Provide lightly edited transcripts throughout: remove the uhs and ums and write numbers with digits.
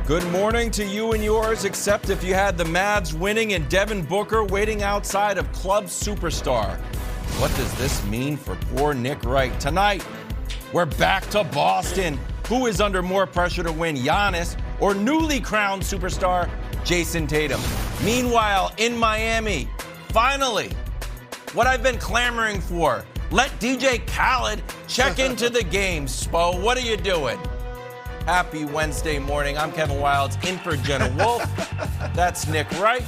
Good morning to you and yours, except if you had the Mavs winning and Devin Booker waiting outside of Club Superstar. What does this mean for poor Nick Wright? Tonight, we're back to Boston. Who is under more pressure to win, Giannis or newly crowned superstar Jason Tatum? Meanwhile, in Miami, finally, what I've been clamoring for, let DJ Khaled check into the game. Spo, what are you doing? Happy Wednesday morning. I'm Kevin Wildes, in for Jenna Wolf. That's Nick Wright.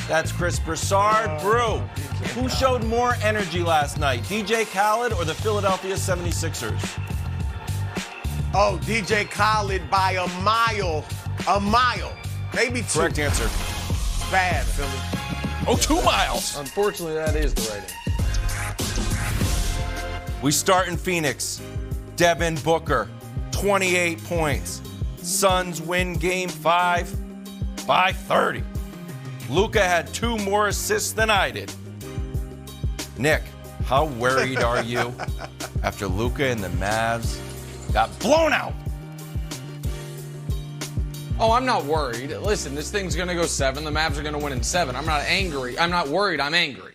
That's Chris Broussard. Brew, who showed more energy last night, DJ Khaled or the Philadelphia 76ers? Oh, DJ Khaled by a mile. Maybe two. Correct answer. Bad, Philly. Oh, 2 miles. Unfortunately, that is the right answer. We start in Phoenix. Devin Booker, 28 points. Suns win game 5 by 30. Luka had 2 more assists than I did. Nick, how worried are you after Luka and the Mavs got blown out? Oh, I'm not worried. Listen, this thing's going to go 7. The Mavs are going to win in 7. I'm not angry. I'm not worried. I'm angry.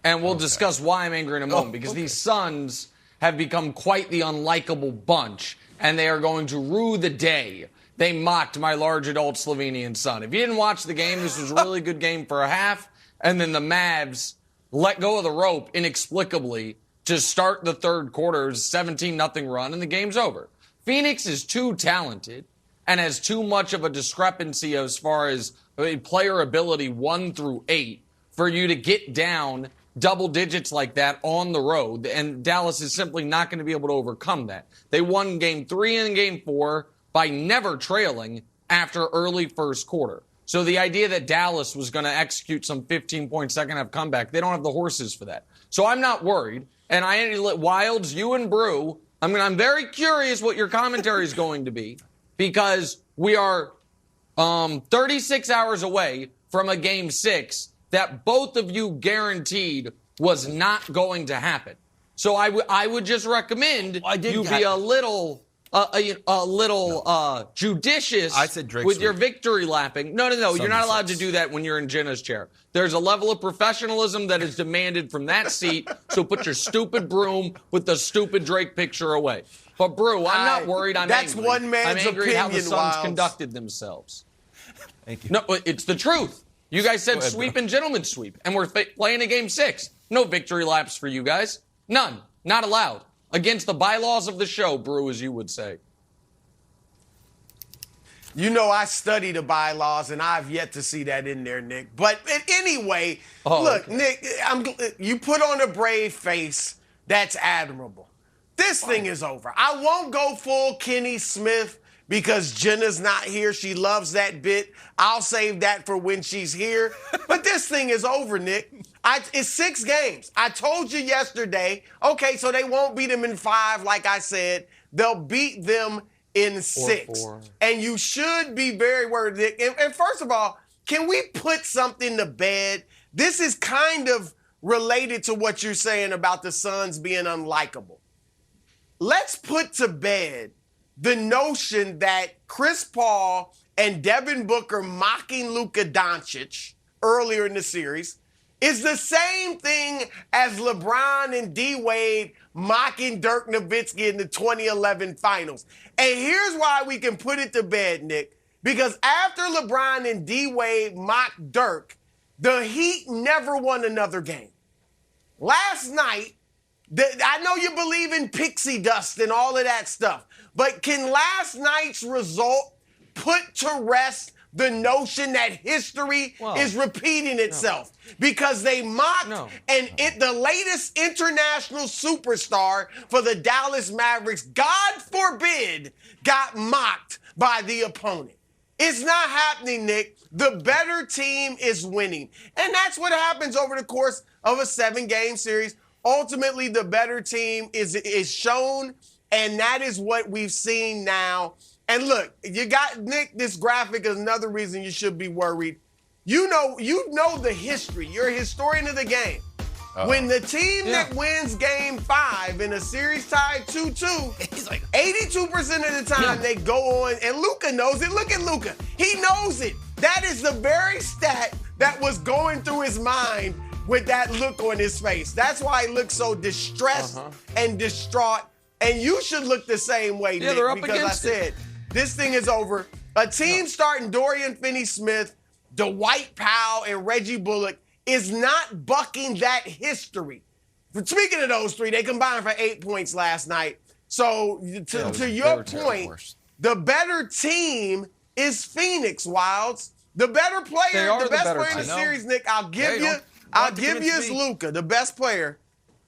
And we'll discuss why I'm angry in a moment, because these Suns have become quite the unlikable bunch, and they are going to rue the day they mocked my large adult Slovenian son. If you didn't watch the game, this was a really good game for a half, and then the Mavs let go of the rope inexplicably to start the third quarter's 17-0 run, and the game's over. Phoenix is too talented and has too much of a discrepancy as far as player ability 1 through 8 for you to get down double digits like that on the road, and Dallas is simply not going to be able to overcome that. They won game 3 and game 4 by never trailing after early first quarter. So the idea that Dallas was going to execute some 15-point second-half comeback, they don't have the horses for that. So I'm not worried. And Wildes, you and Brew, I'm very curious what your commentary is going to be, because we are 36 hours away from a game 6 that both of you guaranteed was not going to happen. So I would just recommend you be a little judicious with your victory lapping. No, you're not allowed to do that when you're in Jenna's chair. There's a level of professionalism that is demanded from that seat, so put your stupid broom with the stupid Drake picture away. But, Brew, I'm not worried. That's angry. one man's I'm angry opinion, how the Suns Wildes. conducted themselves. Thank you. No, it's the truth. You guys said sweep and gentlemen's sweep, and we're playing a game 6. No victory laps for you guys. None. Not allowed. Against the bylaws of the show, Brew, as you would say. You know I study the bylaws, and I've yet to see that in there, Nick. But anyway, look, okay. Nick, you put on a brave face. That's admirable. This thing is over. I won't go full Kenny Smith because Jenna's not here. She loves that bit. I'll save that for when she's here. But this thing is over, Nick. It's 6 games. I told you yesterday, okay, so they won't beat them in 5, like I said. They'll beat them in 6. And you should be very worried, Nick. And first of all, can we put something to bed? This is kind of related to what you're saying about the Suns being unlikable. Let's put to bed the notion that Chris Paul and Devin Booker mocking Luka Doncic earlier in the series is the same thing as LeBron and D-Wade mocking Dirk Nowitzki in the 2011 finals. And here's why we can put it to bed, Nick. Because after LeBron and D-Wade mocked Dirk, the Heat never won another game. Last night, I know you believe in pixie dust and all of that stuff, but can last night's result put to rest the notion that history is repeating itself? Because they mocked the latest international superstar for the Dallas Mavericks, God forbid, got mocked by the opponent. It's not happening, Nick. The better team is winning. And that's what happens over the course of a 7-game series. Ultimately, the better team is shown, and that is what we've seen now. And look, you got, Nick, this graphic is another reason you should be worried. You know the history. You're a historian of the game. When the team that wins game 5 in a series tied 2-2, 82% 92% of the time they go on, and Luka knows it. Look at Luka. He knows it. That is the very stat that was going through his mind with that look on his face. That's why he looks so distressed and distraught. And you should look the same way, Nick, they're up because I against said, this thing is over. A team starting Dorian Finney-Smith, Dwight Powell, and Reggie Bullock is not bucking that history. Speaking of those three, they combined for 8 points last night. So to your point, the better team is Phoenix, Wilds. The better player, the best player in the series, Nick, I'll give you is Luka, the best player.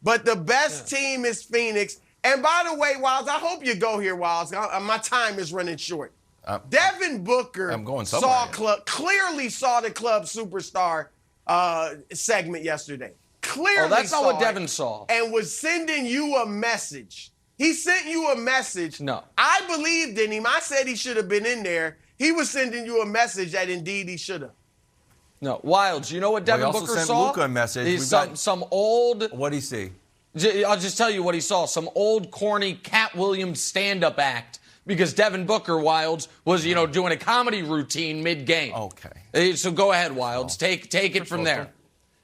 But the best team is Phoenix. And by the way, Wilds, I hope you go here, Wilds. My time is running short. Devin Booker clearly saw the club superstar segment yesterday. Clearly that's not what Devin saw. And was sending you a message. He sent you a message. No. I believed in him. I said he should have been in there. He was sending you a message that indeed he should have. No. Wilds, you know what Devin Booker sent saw? Luka a message. He's some old... What'd he see? I'll just tell you what he saw. Some old, corny Cat Williams stand-up act because Devin Booker, Wilds, was, doing a comedy routine mid-game. Okay. So go ahead, Wilds. Take it from there.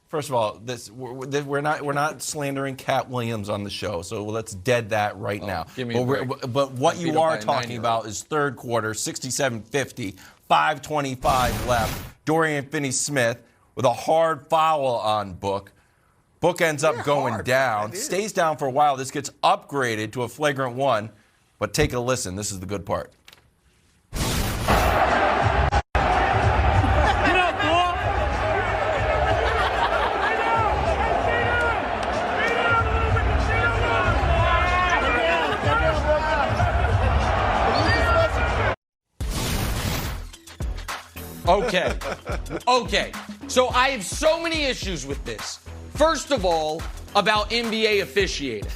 First of all, we're not slandering Cat Williams on the show, so let's dead that right now. Give me a break. But what you are talking about is third quarter, 67-50, 5:25 left. Dorian Finney-Smith with a hard foul on Book. Book ends up going down, stays down for a while. This gets upgraded to a flagrant one, but take a listen. This is the good part. Okay. So I have so many issues with this. First of all, about NBA officiating.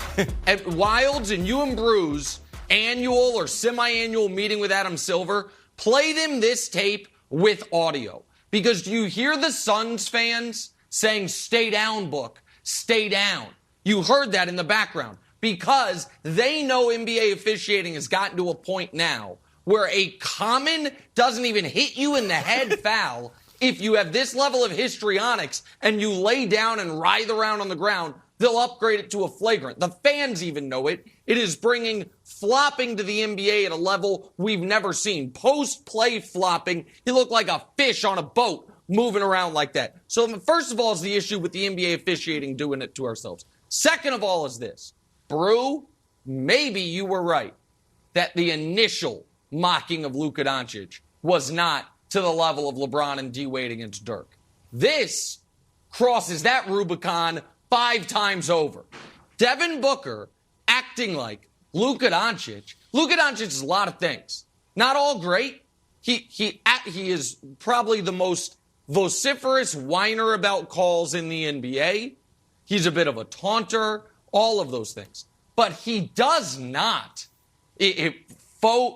At Wilds and you and Bruce, annual or semi-annual meeting with Adam Silver, play them this tape with audio. Because do you hear the Suns fans saying, stay down, Book, stay down? You heard that in the background. Because they know NBA officiating has gotten to a point now where a common doesn't even hit you in the head foul. If you have this level of histrionics and you lay down and writhe around on the ground, they'll upgrade it to a flagrant. The fans even know it. It is bringing flopping to the NBA at a level we've never seen. Post-play flopping, you look like a fish on a boat moving around like that. So first of all is the issue with the NBA officiating doing it to ourselves. Second of all is this. Brew, maybe you were right that the initial mocking of Luka Doncic was not to the level of LeBron and D-Wade against Dirk. This crosses that Rubicon 5 times over. Devin Booker acting like Luka Doncic. Luka Doncic is a lot of things. Not all great. He is probably the most vociferous whiner about calls in the NBA. He's a bit of a taunter, all of those things. But he does not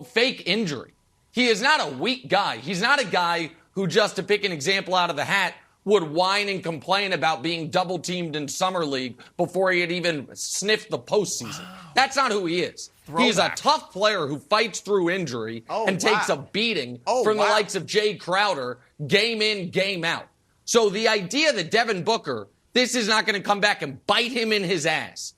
fake injury. He is not a weak guy. He's not a guy who, just to pick an example out of the hat, would whine and complain about being double-teamed in Summer League before he had even sniffed the postseason. That's not who he is. He's a tough player who fights through injury and takes a beating from the likes of Jay Crowder game in, game out. So the idea that Devin Booker, this is not going to come back and bite him in his ass.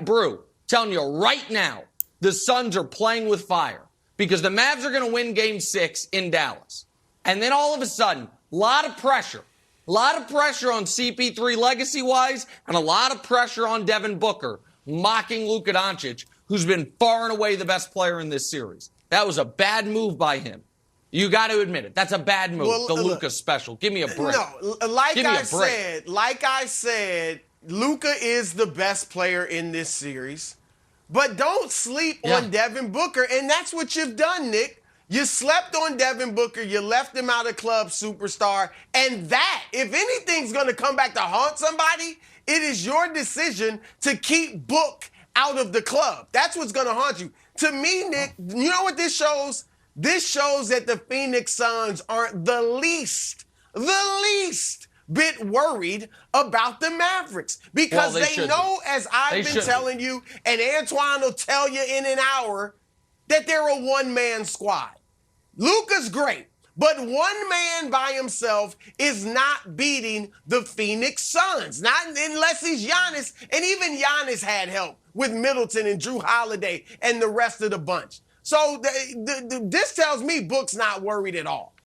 Brew, telling you right now, the Suns are playing with fire because the Mavs are going to win Game 6 in Dallas. And then all of a sudden, a lot of pressure on CP3 legacy-wise and a lot of pressure on Devin Booker mocking Luka Doncic, who's been far and away the best player in this series. That was a bad move by him. You got to admit it. That's a bad move, the Luka special. Give me a break. No, like I said, Luka is the best player in this series. But don't sleep on Devin Booker, and that's what you've done, Nick. You slept on Devin Booker. You left him out of club superstar. And that, if anything's going to come back to haunt somebody, it is your decision to keep Book out of the club. That's what's going to haunt you. To me, Nick, you know what this shows? This shows that the Phoenix Suns aren't the least bit worried about the Mavericks. Because they know, as I've been telling you, and Antoine will tell you in an hour, that they're a one-man squad. Luka's great, but one man by himself is not beating the Phoenix Suns, not unless he's Giannis, and even Giannis had help with Middleton and Drew Holiday and the rest of the bunch. So this tells me Book's not worried at all.